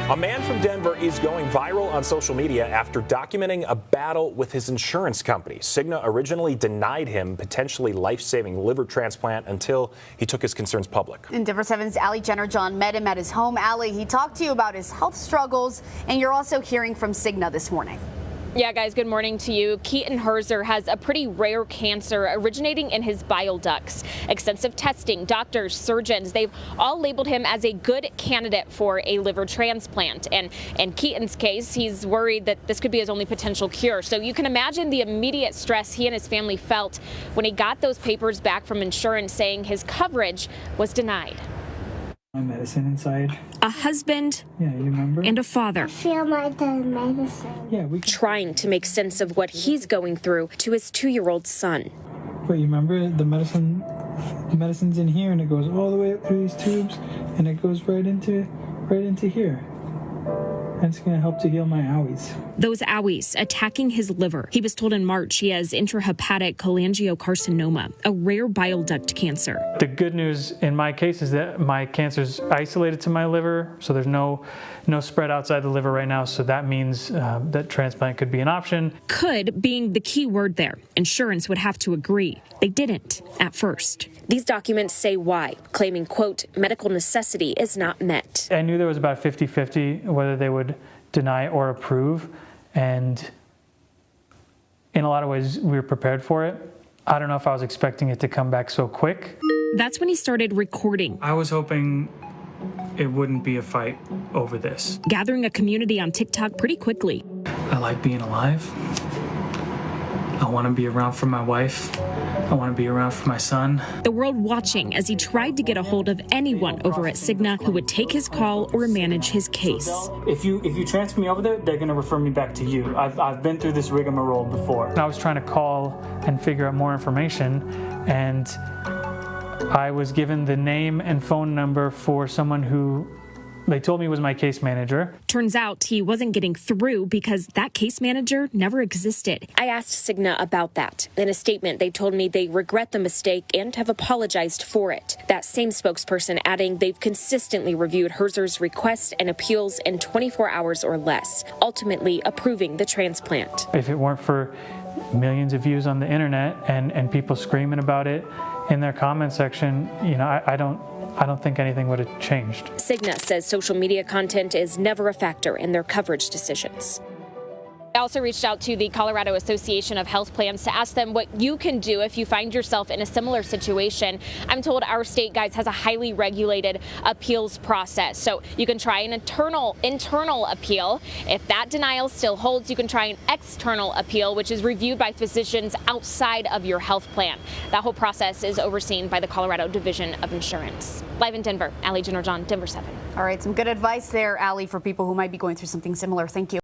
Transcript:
A man from Denver is going viral on social media after documenting a battle with his insurance company. Cigna originally denied him potentially life-saving liver transplant until he took his concerns public. And Denver 7's Allie Jenner-John met him at his home. Allie, he talked to you about his health struggles, and you're also hearing from Cigna this morning. Yeah, guys, good morning to you. Keaton Herzer has a pretty rare cancer originating in his bile ducts. Extensive testing, doctors, surgeons, they've all labeled him as a good candidate for a liver transplant. And in Keaton's case, he's worried that this could be his only potential cure. So you can imagine the immediate stress he and his family felt when he got those papers back from insurance saying his coverage was denied. My medicine inside. A husband, yeah, you remember? And a father. I feel my medicine. Yeah, trying to make sense of what he's going through to his 2-year-old son. But you remember the medicine's in here, and it goes all the way up through these tubes, and it goes right into here. And it's going to help to heal my owies. Those owies attacking his liver. He was told in March he has intrahepatic cholangiocarcinoma, a rare bile duct cancer. The good news in my case is that my cancer's isolated to my liver, so there's no spread outside the liver right now, so that means that transplant could be an option. Could being the key word there. Insurance would have to agree. They didn't at first. These documents say why, claiming, quote, medical necessity is not met. I knew there was about 50-50 whether they would deny or approve, and in a lot of ways we were prepared for it. I don't know if I was expecting it to come back so quick. That's when he started recording. I was hoping it wouldn't be a fight over this. Gathering a community on TikTok pretty quickly. I like being alive. I want to be around for my wife. I want to be around for my son. The world watching as he tried to get a hold of anyone over at Cigna who would take his call or manage his case. If you transfer me over there, they're going to refer me back to you. I've been through this rigmarole before. I was trying to call and figure out more information, and I was given the name and phone number for someone who they told me was my case manager. Turns out he wasn't getting through because that case manager never existed. I asked Cigna about that. In a statement, they told me they regret the mistake and have apologized for it. That same spokesperson adding they've consistently reviewed Herzer's requests and appeals in 24 hours or less, ultimately approving the transplant. If it weren't for millions of views on the internet and people screaming about it in their comment section, I don't think anything would have changed. Cigna says social media content is never a factor in their coverage decisions. I also reached out to the Colorado Association of Health Plans to ask them what you can do if you find yourself in a similar situation. I'm told our state, guys, has a highly regulated appeals process. So you can try an internal appeal. If that denial still holds, you can try an external appeal, which is reviewed by physicians outside of your health plan. That whole process is overseen by the Colorado Division of Insurance. Live in Denver, Allie Jenner-John, Denver 7. All right, some good advice there, Allie, for people who might be going through something similar. Thank you.